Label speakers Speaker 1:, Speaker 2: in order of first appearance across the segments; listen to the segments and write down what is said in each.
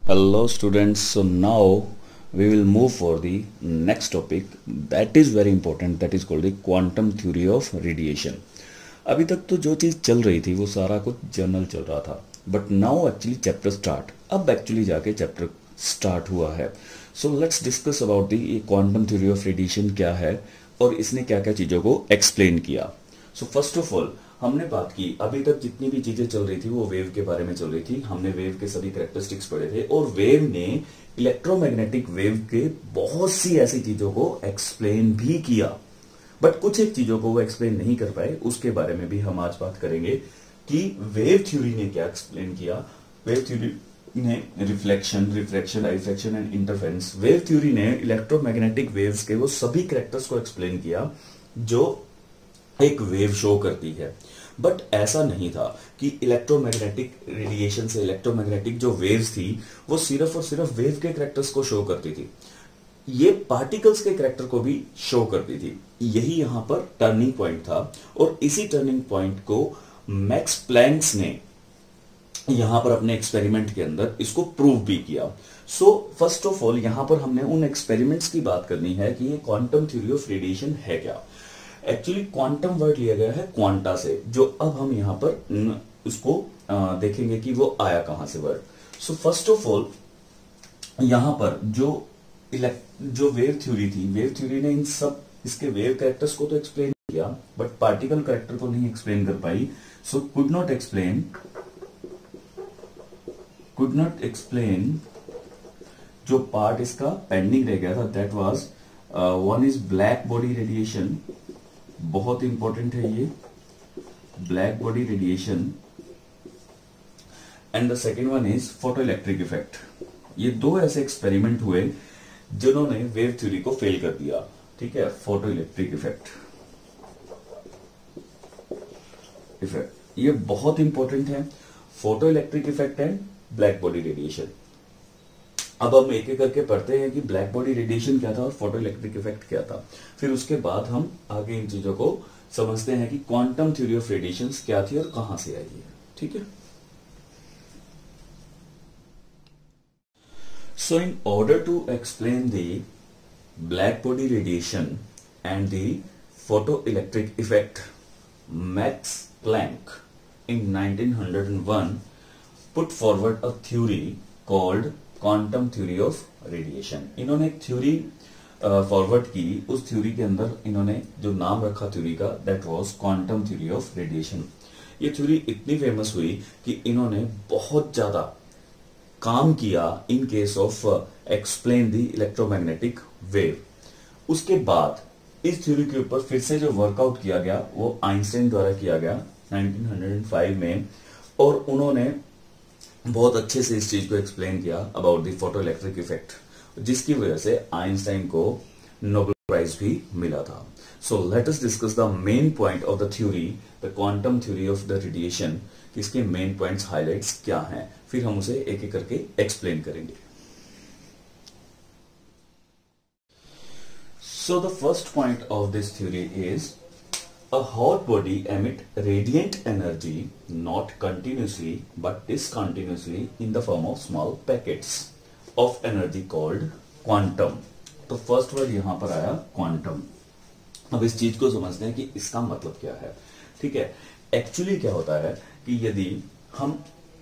Speaker 1: Hello students, so now we will move for the next topic that is very important, that is called the quantum theory of radiation. अभी तक तो जो चीज़ चल रही थी वो सारा कुछ जर्नल चल रहा था, but now actually chapter start, अब एक्चुअली जाके चैप्टर स्टार्ट हुआ है. So let's discuss about the quantum theory of radiation क्या है और इसने क्या क्या चीज़ों को एक्सप्लेन किया. सो फर्स्ट ऑफ ऑल हमने बात की, अभी तक जितनी भी चीजें चल रही थी वो वेव के बारे में चल रही थी. हमने वेव के सभी कैरेक्टरिस्टिक्स पढ़े थे और वेव ने इलेक्ट्रोमैग्नेटिक वेव के बहुत सी ऐसी चीजों को एक्सप्लेन भी किया, बट कुछ एक चीजों को वो एक्सप्लेन नहीं कर पाए. उसके बारे में भी हम आज बात करेंगे कि वेव थ्योरी ने क्या एक्सप्लेन किया. वेव थ्योरी ने reflection, refraction, diffraction and interference, wave theory ने इलेक्ट्रोमैग्नेटिक वेव्स के वो सभी कैरेक्टर्स को एक्सप्लेन किया जो एक वेव शो करती है. बट ऐसा नहीं था कि इलेक्ट्रोमैग्नेटिक रेडिएशन से इलेक्ट्रोमैग्नेटिक जो वेव्स थी वो सिर्फ और सिर्फ वेव के कैरेक्टर्स को शो करती थी, ये पार्टिकल्स के कैरेक्टर को भी शो करती थी. यही यहां पर टर्निंग पॉइंट था और इसी टर्निंग पॉइंट को मैक्स प्लैंक्स ने यहां पर अपने एक्सपेरिमेंट के अंदर इसको प्रूव भी किया. सो फर्स्ट ऑफ ऑल यहां पर हमने उन एक्सपेरिमेंट्स की बात करनी है कि ये क्वांटम थ्योरी ऑफ रेडिएशन है क्या. एक्चुअली क्वांटम वर्ड लिया गया है क्वांटा से, जो अब हम यहां पर उसको देखेंगे कि वो आया कहां से word. So first of all यहां पर जो वेव थ्योरी थी, वेव थ्योरी ने इन सब इसके वेव कैरेक्टर्स को तो एक्सप्लेन किया बट पार्टिकल कैरेक्टर को नहीं एक्सप्लेन कर पाई. सो कुड नॉट एक्सप्लेन जो पार्ट इसका पेंडिंग रह गया था, that was one is black body radiation, बहुत इंपॉर्टेंट है ये black body radiation, and the second one is photo electric effect. ये दो ऐसे एक्सपेरिमेंट हुए जिन्होंने वेव थ्योरी को फेल कर दिया. ठीक है, फोटो इलेक्ट्रिक इफेक्ट ये बहुत इंपॉर्टेंट है, photo electric effect and black body radiation. अब हम एक एक करके पढ़ते हैं कि ब्लैक बॉडी रेडिएशन क्या था और फोटो इलेक्ट्रिक इफेक्ट क्या था, फिर उसके बाद हम आगे इन चीजों को समझते हैं कि क्वांटम थ्योरी ऑफ रेडिएशन क्या थी और कहां से आई है. ठीक है, so in order to explain the black body radiation and the photo electric effect, Max Planck in 1901 put forward a theory called quantum theory of radiation. इन्होंने एक थ्योरी फॉरवर्ड की, उस थ्योरी के अंदर इन्होंने जो नाम रखा थ्योरी का, that was quantum theory of radiation. ये थ्योरी इतनी फेमस हुई कि इन्होंने बहुत ज्यादा काम किया in case of explain the electromagnetic wave. उसके बाद इस थ्योरी के ऊपर फिर से जो वर्कआउट किया गया वो आइंस्टाइन द्वारा किया गया 1905 में, और उन्होंने बहुत अच्छे से इस चीज को एक्सप्लेन किया about the photo electric effect, जिसकी वजह से आइंस्टाइन को नोबेल प्राइज भी मिला था. So let us discuss the main point of the theory, the quantum theory of the radiation. इसके मेन पॉइंट्स, हाइलाइट्स क्या हैं, फिर हम उसे एक एक करके एक्सप्लेन करेंगे. So the first point of this theory is a hot body emit radiant energy not continuously but discontinuously in the form of small packets of energy called quantum. तो फर्स्ट वर्ड यहां पर आया quantum. अब इस चीज को समझते हैं कि इसका मतलब क्या है. ठीक है, एक्चुअली क्या होता है कि यदि हम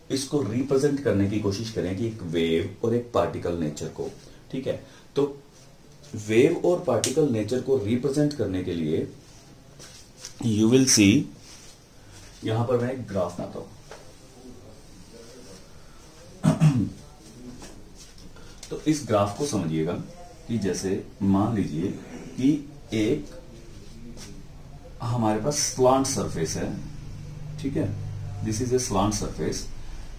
Speaker 1: इसको रिप्रेजेंट करने की कोशिश करें कि एक वेव और एक पार्टिकल नेचर को, ठीक है, तो वेव और पार्टिकल नेचर को रिप्रेजेंट करने के लिए यू विल सी, यहां पर मैं एक ग्राफ बनाता हूं. तो इस ग्राफ को समझिएगा कि जैसे मान लीजिए कि एक हमारे पास स्लांट सरफेस है. ठीक है, this is a slant surface,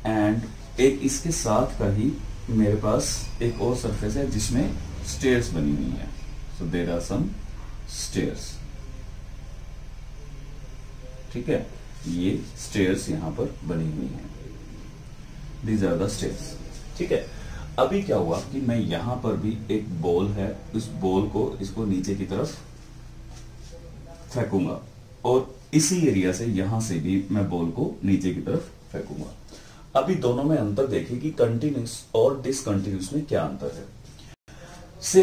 Speaker 1: and एक इसके साथ का ही मेरे पास एक और सरफेस है जिसमें स्टेयर्स बनी हुई है. So there are some stairs. ठीक है, ये स्टेयर्स यहां पर बनी हुई हैं, दीज आर द स्टेयर्स. ठीक है, अभी क्या हुआ कि मैं यहां पर भी एक बॉल है, इस बॉल को इसको नीचे की तरफ फेंकूंगा और इसी एरिया से यहां से भी मैं बॉल को नीचे की तरफ फेंकूंगा. अभी दोनों में अंतर देखिए कि कंटिन्यूस और डिसकंटिन्यूस में क्या अंतर है। से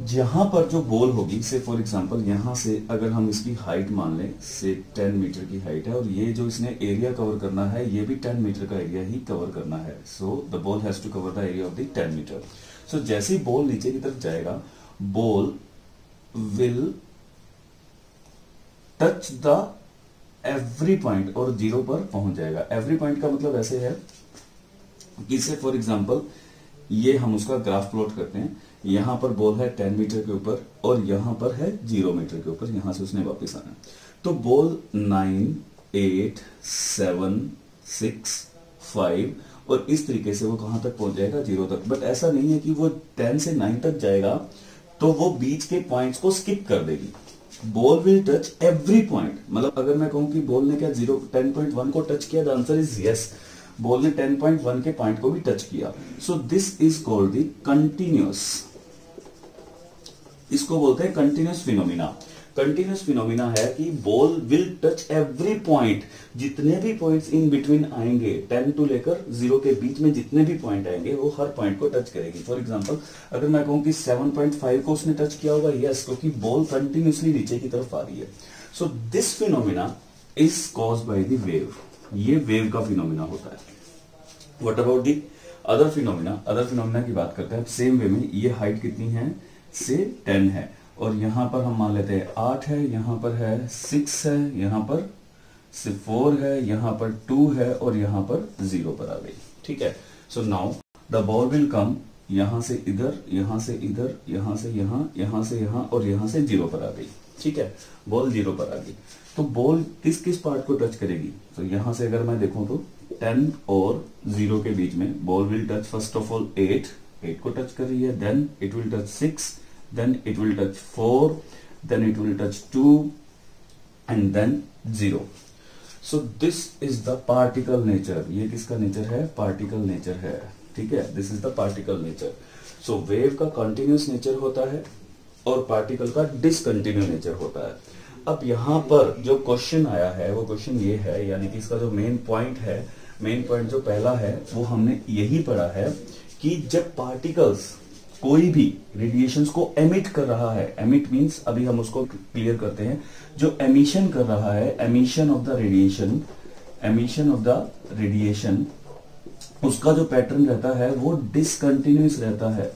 Speaker 1: यहां पर जो बॉल होगी, से फॉर एग्जांपल यहां से अगर हम इसकी हाइट मान लें, से 10 मीटर की हाइट है और ये जो इसने एरिया कवर करना है ये भी 10 मीटर का एरिया ही कवर करना है। So the ball has to cover the area of the 10 metre. So जैसे ही बॉल नीचे की तरफ जाएगा, ball will touch the every point और जीरो पर पहुंच जाएगा। एवरी पॉइंट का मतलब ऐसे है कि से फॉर एग्जांपल ये हम उसका ग्राफ प्लॉट करते हैं। यहां पर बॉल है 10 मीटर के ऊपर और यहां पर है 0 मीटर के ऊपर, यहां से उसने वापस आना है। तो बॉल 9, 8, 7, 6, 5 और इस तरीके से वो कहां तक पहुंच जाएगा, 0 तक। बट ऐसा नहीं है कि वो 10 से 9 तक जाएगा तो वो बीच के पॉइंट्स को स्किप कर देगी। Ball will touch every point. मतलब अगर मैं कहूं कि बॉल ने क्या 10.1 को टच किया, the answer is yes. Ball ने 10.1 के पॉइंट को भी टच किया। सो this is called the continuous. इसको बोलते हैं कंटिन्यूअस फिनोमिना। कंटिन्यूअस फिनोमिना है कि ball will touch every point. जितने भी पॉइंट्स इन बिटवीन आएंगे, 10 टू लेकर 0 के बीच में जितने भी पॉइंट आएंगे वो हर पॉइंट को टच करेगी। फॉर एग्जांपल अगर मैं कहूं कि 7.5 को उसने टच किया होगा, यस, क्योंकि बॉल कंटिन्यूअसली नीचे की तरफ आ रही है। So this phenomena is caused by the wave. ये वेव का फिनोमिना होता है। What about the other phenomena? Other phenomena की बात करते हैं। सेम वे में ये हाइट कितनी है, से 10 है और यहां पर हम मान लेते हैं 8 है, यहां पर है 6 है, यहां पर से 4 है, यहां पर 2 है और यहां पर 0 पर आ गई। ठीक है। So now the ball will come यहां से इधर, यहां से इधर, यहां से यहां, यहां से यहां और यहां से 0 पर आ गई। ठीक है, बॉल 0 पर आ गई। तो बॉल किस किस पार्ट को टच करेगी? तो यहां से अगर मैं देखूं तो 10 और 0 के बीच में ball will touch first of all 8 को टच कर रही है, then it will touch 6, then it will touch 4, then it will touch 2 and then 0। So this is the particle nature. ये किसका नेचर है? पार्टिकल नेचर है। ठीक है, this is the particle nature. So wave का कंटिन्यूअस नेचर होता है और पार्टिकल का डिसकंटिन्यू नेचर होता है। अब यहां पर जो क्वेश्चन आया है वो क्वेश्चन ये है, यानी कि इसका जो मेन पॉइंट है, मेन पॉइंट जो पहला है वो हमने यही पढ़ा है कि जब पार्टिकल्स कोई भी रेडिएशंस को एमिट कर रहा है, एमिट मींस अभी हम उसको क्लियर करते हैं, जो एमिशन कर रहा है, emission of the radiation, emission of the radiation, उसका जो पैटर्न रहता है वो डिसकंटिन्यूअस रहता है,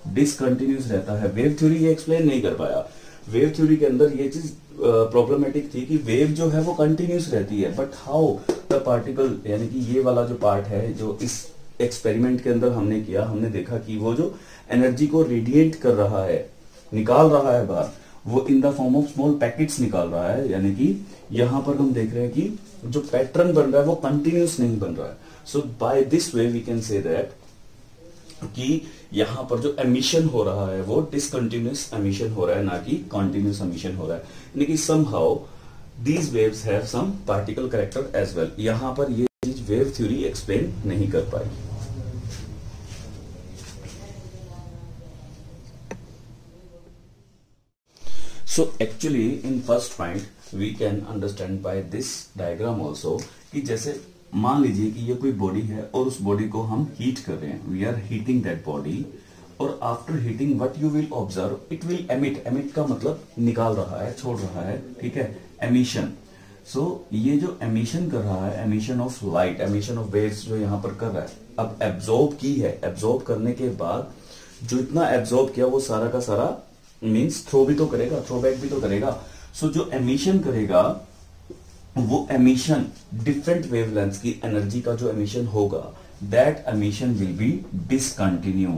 Speaker 1: डिसकंटिन्यूअस रहता है। वेव थ्योरी ये एक्सप्लेन नहीं कर पाया। वेव थ्योरी के अंदर ये चीज प्रॉब्लमेटिक थी कि वेव जो है वो कंटिन्यूअस रहती है, बट हाउ द पार्टिकल, यानी कि ये वाला जो पार्ट है जो इस एक्सपेरिमेंट के अंदर हमने किया, हमने देखा कि वो जो एनर्जी को रेडिएट कर रहा है, निकाल रहा है बाहर, वो in the form of small packets निकाल रहा है। यानी कि यहां पर हम देख रहे हैं कि जो पैटर्न बन रहा है वो कंटिन्यूअस नहीं बन रहा है। So by this way we can say that कि यहां पर जो एमिशन हो रहा है वो डिसकंटिन्यूअस एमिशन हो रहा है, ना कि कंटिन्यूअस एमिशन हो रहा है। यानी कि somehow these waves have some particle character as well. यहां पर ये चीज वेव थ्योरी एक्सप्लेन नहीं कर पाई। So actually in first point we can understand by this diagram also कि जैसे मान लीजिए कि ये कोई बॉडी है और उस बॉडी को हम हीट कर रहे हैं, we are heating that body, और after heating what you will observe, it will emit. Emit का मतलब निकाल रहा है, छोड़ रहा है। ठीक है, एमिशन। सो ये जो एमिशन कर रहा है, emission of light, emission of waves जो यहां पर कर रहा है, अब एब्जॉर्ब की है, एब्जॉर्ब करने के बाद जो इतना एब्जॉर्ब किया वो सारा का सारा मीन्स थ्रो भी तो करेगा, थ्रो बैक भी तो करेगा। सो जो एमिशन करेगा वो एमिशन डिफरेंट वेवलेंथ्स की एनर्जी का जो एमिशन होगा, that emission will be discontinue.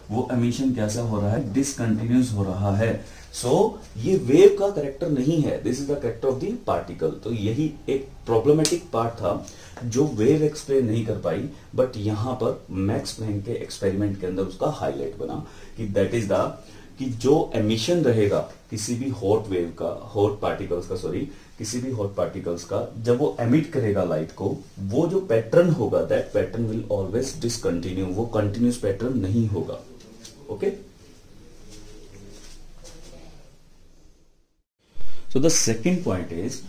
Speaker 1: वो एमिशन कैसा हो रहा है? डिसकंटिन्यूस हो रहा है। सो ये वेव का कैरेक्टर नहीं है, this is the character of the particle. तो यही एक प्रॉब्लमेटिक पार्ट था जो वेव एक्सप्लेन नहीं कर पाई, बट यहां पर मैक्स प्लैंक के एक्सपेरिमेंट के अंदर उसका हाईलाइट बना कि दैट इज द कि जो एमिशन रहेगा किसी भी हॉट वेव का, हॉट पार्टिकल्स का, सॉरी, किसी भी हॉट पार्टिकल्स का, जब वो एमिट करेगा लाइट को, वो जो पैटर्न होगा that pattern will always discontinue, वो कंटिन्यूस पैटर्न नहीं होगा। Okay, so the second point is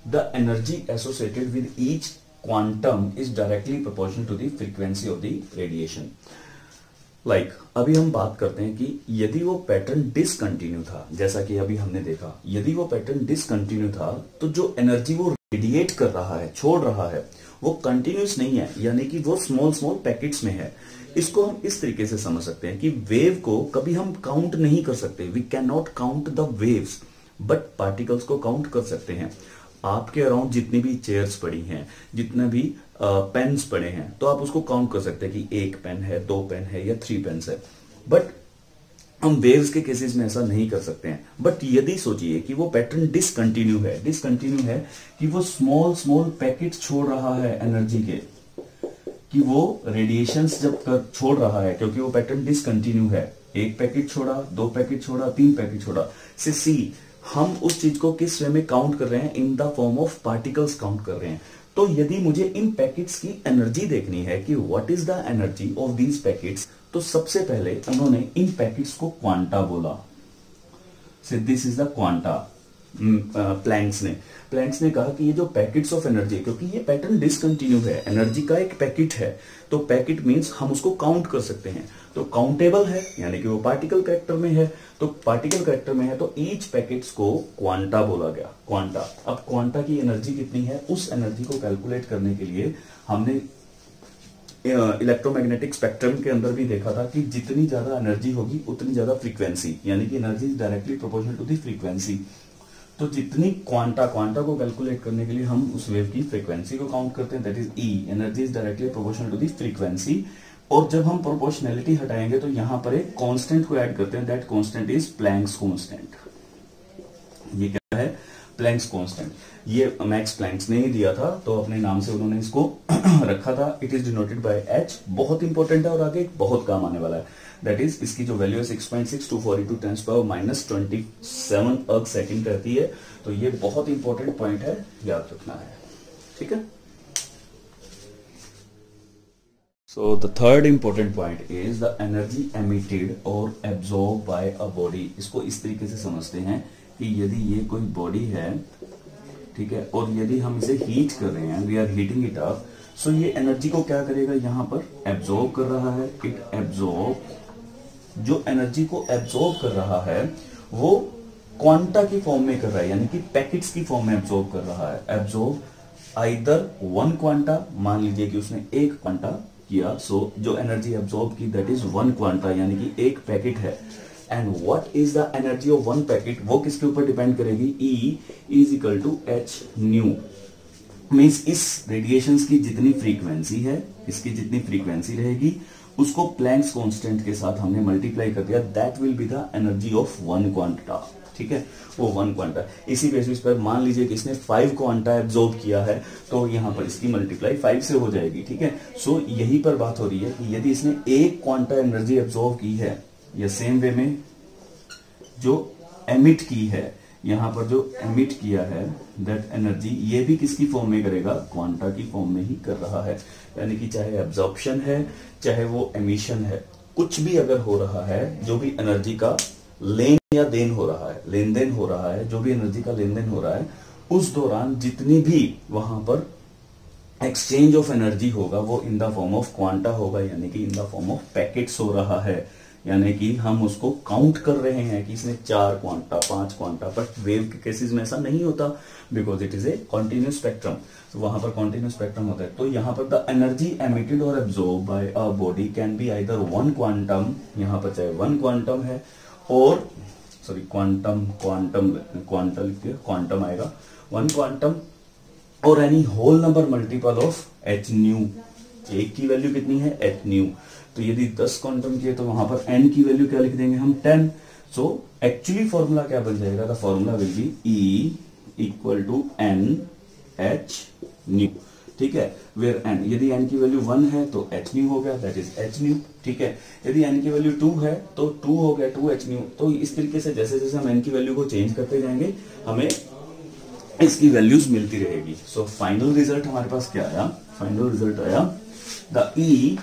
Speaker 1: the energy associated with each quantum is directly proportional to the frequency of the radiation. Like अभी हम बात करते हैं कि यदि वो पैटर्न डिसकंटिन्यू था, जैसा कि अभी हमने देखा, यदि वो पैटर्न डिसकंटिन्यू था तो जो एनर्जी वो रेडिएट कर रहा है, छोड़ रहा है, वो कंटिन्यूस नहीं है, यानी कि वो स्मॉल स्मॉल पैकेट्स में है। इसको हम इस तरीके से समझ सकते हैं कि वेव को कभी हम काउंट नहीं कर सकते, we can not count the waves, but particles को काउंट कर सकते हैं। आपके अराउंड जितनी भी चेयर्स पड़ी हैं, जितने भी पेन्स पड़े हैं, तो आप उसको काउंट कर सकते हैं कि 1 पेन है, 2 पेन है या 3 पेन्स है, बट हम वेव्स के केसेस में ऐसा नहीं कर सकते हैं। बट यदि सोचिए कि वो पैटर्न डिसकंटिन्यू है कि वो स्मॉल स्मॉल पैकेट छोड़ रहा है एनर्जी के, कि वो रेडिएशंस जब छोड़ रहा है, क्योंकि वो पैटर्न डिसकंटिन्यू है, 1 पैकेट छोड़ा, 2 पैकेट छोड़ा, 3 पैकेट छोड़ा, से सी हम उस चीज को किस वे में काउंट कर रहे हैं, in the form of particles count कर रहे हैं। तो यदि मुझे इन पैकेट्स की एनर्जी देखनी है कि what is the energy of these packets, तो सबसे पहले उन्होंने इन पैकेट्स को क्वांटा बोला। So this is the quanta. Planck's ने कहा कि ये जो पैकेट्स ऑफ एनर्जी, क्योंकि ये पैटर्न डिसकंटिन्यू है, एनर्जी का एक पैकेट है, तो पैकेट मींस हम उसको काउंट कर सकते हैं, तो काउंटेबल है, यानी कि वो पार्टिकल कैरेक्टर में है, तो पार्टिकल कैरेक्टर में है, तो ईच पैकेट्स को क्वांटा बोला गया, क्वांटा। अब क्वांटा की एनर्जी कितनी है, उस एनर्जी को कैलकुलेट करने के लिए हमने इलेक्ट्रोमैग्नेटिक स्पेक्ट्रम के अंदर भी देखा था कि जितनी ज्यादा एनर्जी होगी उतनी ज्यादा फ्रीक्वेंसी, यानी कि energy is directly proportional to the frequency. तो जितनी क्वांटा को कैलकुलेट करने के लिए हम उस वेव की फ्रीक्वेंसी को काउंट करते हैं, that is E, energy is directly proportional to the frequency. और जब हम प्रोपोर्शनैलिटी हटाएंगे तो यहां पर एक कांस्टेंट को ऐड करते हैं, that constant is planks constant. ये क्या है, प्लैंक्स कांस्टेंट। ये मैक्स प्लैंक्स ने ही दिया था, तो अपने नाम से उन्होंने इसको रखा था। It is denoted by H, बहुत इंपॉर्टेंट है और आगे बहुत काम आने वाला है। दैट इज इसकी जो वैल्यू है 6.6242 10⁻⁻27 अर्ग सेकंड रहती है, तो ये बहुत इंपॉर्टेंट पॉइंट है, याद रखना है, ठीक है। So the third important point is the energy emitted or absorbed by a body। इसको इस तरीके से समझते हैं कि यदि ये कोई बॉडी है, ठीक है, और यदि हम इसे हीट कर रहे हैं, we are heating it up, so ये एनर्जी को क्या करेगा, यहां पर एब्जॉर्ब कर रहा है। इट एब्जॉर्ब, जो एनर्जी को एब्जॉर्ब कर रहा है वो क्वांटा की फॉर्म में कर रहा है, यानी कि पैकेट्स की फॉर्म में एब्जॉर्ब कर रहा है। एब्जॉर्ब आइदर 1 क्वांटा, मान लीजिए कि उसने 1 क्वांटा किया, सो जो एनर्जी एब्जॉर्ब की दैट इज 1 क्वांटा, यानी कि 1 पैकेट है। And what is the energy of 1 packet, वो किसके ऊपर डिपेंड करेगी, E is equal to h nu. Means इस रेडिएशंस की जितनी फ्रीक्वेंसी है, इसकी जितनी फ्रीक्वेंसी रहेगी, उसको प्लैंक्स कांस्टेंट के साथ हमने मल्टीप्लाई कर दिया, that will be the energy of 1 quanta, ठीक है, वो 1 क्वांटा। इसी बेसिस पर मान लीजिए कि इसने 5 क्वांटा एब्जॉर्ब किया है, तो यहां पर इसकी मल्टीप्लाई 5 से हो जाएगी, ठीक है। सो यही पर बात हो रही है कि यदि इसने 1 क्वांटा एनर्जी एब्जॉर्ब की है, या सेम वे में जो एमिट की है, यहां पर जो एमिट किया है दैट एनर्जी, ये भी किसकी फॉर्म में करेगा, क्वांटा की फॉर्म में ही कर रहा है। यानी कि चाहे एब्जॉर्प्शन है, चाहे वो एमिशन है, कुछ भी अगर हो रहा है, जो भी एनर्जी का लेन या देन हो रहा है, लेन देन हो रहा है, जो भी एनर्जी का लेन देन हो रहा है, उस दौरान जितनी भी वहां पर एक्सचेंज ऑफ एनर्जी होगा वो in the form of quanta होगा, यानी कि in the form of packets हो रहा है। यानी कि हम उसको काउंट कर रहे हैं कि इसने 4 क्वांटा, 5 क्वांटा, बट वेव के केसेस में ऐसा नहीं होता, because it is a continuous spectrum. तो वहां पर कॉन्टिन्यूस स्पेक्ट्रम होता है, तो यहां पर द एनर्जी एमिटेड और absorb by a body can be either 1 quantum, यहां पर चाहे 1 क्वांटम है, और सॉरी क्वांटम लिखिए, क्वांटम आएगा 1 क्वांटम, और any whole number multiple of h nu. एक की वैल्यू कितनी है, एच न्यू। तो यदि 10 क्वांटम किए तो वहां पर n की वैल्यू क्या लिख देंगे हम, 10। सो एक्चुअली फॉर्मूला क्या बन जाएगा, the formula will be E equal to n h nu, ठीक है। वेयर n, यदि n की वैल्यू 1 है तो h न्यू हो गया, दैट इज h न्यू, ठीक है। यदि n की वैल्यू 2 है तो 2 हो गया, 2 h न्यू। तो इस तरीके से जैसे जैसे हम n की वैल्यू को चेंज करते जाएंगे, हमें इसकी वैल्यूज मिलती रहेगी। सो फाइनल रिजल्ट हमारे पास क्या आया, फाइनल रिजल्ट आया द E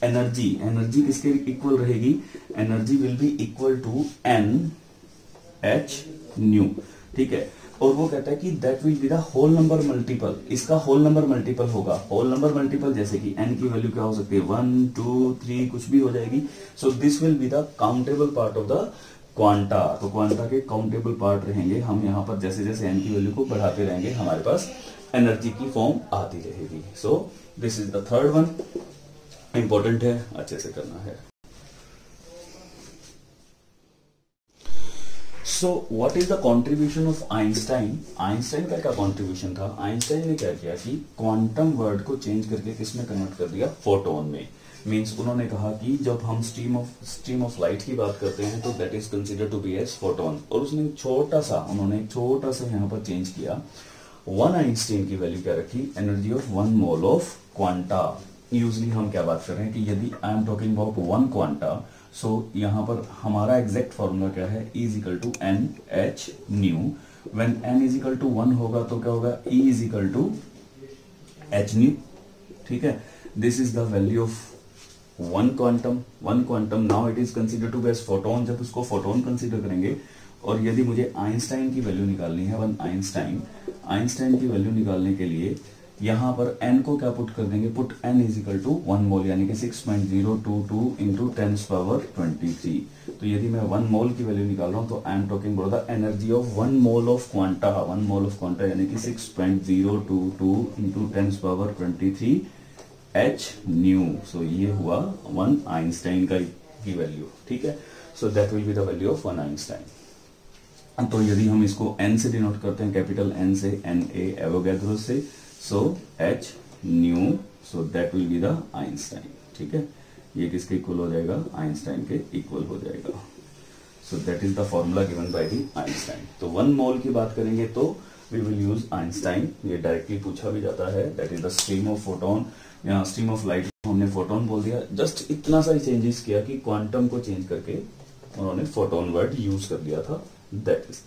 Speaker 1: एनर्जी किसके इक्वल रहेगी, energy will be equal to n h nu, ठीक है। और वो कहता है कि that will be the whole number multiple, इसका होल नंबर मल्टीपल होगा। होल नंबर मल्टीपल जैसे कि n की वैल्यू क्या हो सकती है, 1 2 3 कुछ भी हो जाएगी। So this will be the countable part of the quanta. तो क्वांटा के काउंटेबल पार्ट रहेंगे। हम यहाँ पर जैसे जैसे n की वैल्यू को बढ़ाते रहेंगे हमारे पास एनर्जी की फॉर्म आती रहेगी। सो this is the third one, important है, अच्छे से करना है। So what is the contribution of Einstein. Einstein का क्या कंट्रीब्यूशन था, आइंस्टाइन ने क्या किया कि क्वांटम वर्ड को चेंज करके किसमें कन्वर्ट कर दिया, फोटोन में। मींस उन्होंने कहा कि जब हम स्ट्रीम ऑफ लाइट की बात करते हैं तो that is considered to be as photon. और उसने उन्होंने छोटा सा यहाँ पर चेंज किया। 1 आइंस्टाइन की वैल्यू क्या रखी, energy of 1 mole of quanta. Usually हम क्या बात कर रहे हैं कि यदि I am talking about 1 quanta, so यहाँ पर हमारा एग्जैक्ट फॉर्मूला क्या है, E is equal to n h nu. When n is equal to 1 होगा तो क्या होगा, E is equal to h nu. ठीक है, this is the value of 1 quantum. Now it is consider to as photon. जब उसको photon consider करेंगे और यदि मुझे आइंस्टाइन की वैल्यू निकालनी है, 1 आइंस्टाइन की वैल्यू निकालने के लिए यहां पर n को क्या पुट कर देंगे, put n is equal to 1 mole यानी कि 6.022 इंटू 10 पावर 23। तो यदि मैं 1 मोल की वैल्यू निकाल रहा हूं तो आई am talking about the energy of 1 mole of quanta. 1 mole of quanta यानी कि 6.022 इंटू 10 पावर 23 एच न्यू। सो ये हुआ 1 आइंस्टाइन की वैल्यू। ठीक है, so that will be the value of 1 Einstein. तो यदि हम इसको n से डिनोट करते हैं, कैपिटल N से, Na एवोगैड्रो से, so H new, so that will be the Einstein. ठीक है, ये किसके इक्वल हो जाएगा, आइंस्टाइन के इक्वल हो जाएगा। So that is the formula given by the Einstein. तो 1 मोल की बात करेंगे तो वी विल यूज आइंस्टाइन। ये डायरेक्टली पूछा भी जाता है, that is the stream of photon. यहाँ स्ट्रीम ऑफ लाइट हमने फोटोन बोल दिया, जस्ट इतना सा चेंजेस किया कि क्वांटम को चेंज करके उन्होंने फोटोन वर्ड यूज कर दिया था। दैट इज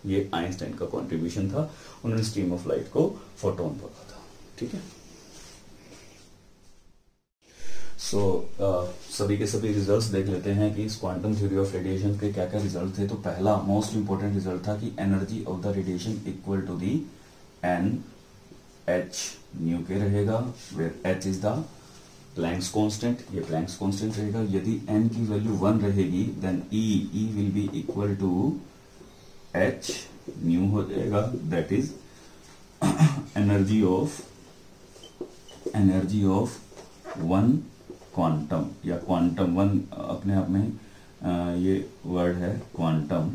Speaker 1: ये आइंस्टाइन का कंट्रीब्यूशन था, उन्होंने स्ट्रीम ऑफ लाइट को फोटोन बोला था। ठीक है, सो सभी के सभी रिजल्ट्स देख लेते हैं कि इस क्वांटम थ्योरी ऑफ रेडिएशन के क्या क्या रिजल्ट थे। तो पहला मोस्ट इंपोर्टेंट रिजल्ट था कि energy of the radiation equal to the n h nu के रहेगा, where h is the Planck's constant. ये प्लैंक्स कांस्टेंट रहेगा। यदि n की वैल्यू 1 रहेगी then E will be equal to h nu हो जाएगा। That is energy of 1 quantum या क्वांटम 1 अपने आप में ये वर्ड है क्वांटम,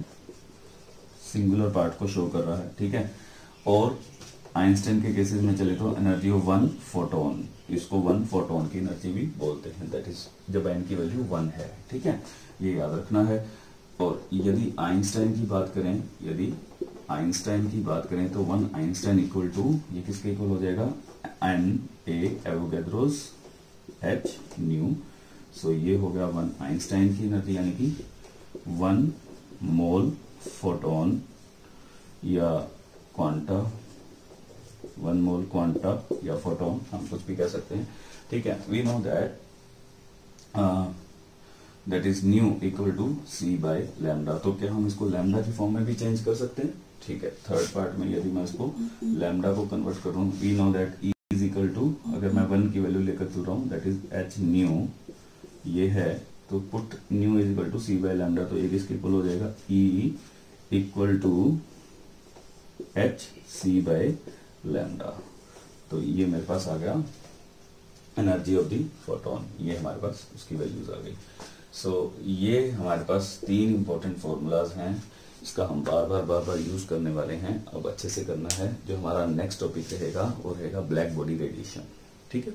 Speaker 1: सिंगुलर पार्ट को शो कर रहा है। ठीक है, और आइंस्टाइन के केसेस में चले तो एनर्जी ऑफ 1 फोटोन, इसको 1 फोटोन की एनर्जी भी बोलते हैं। दैट इज जब n की वैल्यू 1 है। ठीक है, ये याद रखना है। और यदि आइंस्टाइन की बात करें तो 1 आइंस्टाइन इक्वल टू, ये किसके इक्वल हो जाएगा, Na एवोगैड्रोस h न्यू। सो ये हो गया 1 आइंस्टाइन की एनर्जी यानी कि 1 मोल फोटोन या क्वांटा, 1 मोल क्वांटा या फोटोन, हम कुछ भी कह सकते हैं। ठीक है, we know that is nu equal to c by lambda. तो क्या हम इसको लैम्डा की फॉर्म में भी चेंज कर सकते हैं। ठीक है, थर्ड पार्ट में यदि मैं इसको लैम्डा को कन्वर्ट कर रहा हूँ, we know that E is equal to, अगर मैं 1 की वैल्यू लेकर चल रहा हूँ दैट इज h न्यू, ये है तो put nu is equal to c by lambda. तो ये किसके इक्वल हो जाएगा, E equal to h c by lambda. तो ये मेरे पास आ गया एनर्जी ऑफ द फोटोन, ये हमारे पास उसकी वैल्यूज आ गई। सो ये हमारे पास 3 इंपॉर्टेंट फॉर्मूलाज हैं, इसका हम बार बार यूज करने वाले हैं। अब अच्छे से करना है। जो हमारा नेक्स्ट टॉपिक रहेगा वो रहेगा ब्लैक बॉडी रेडिएशन। ठीक है।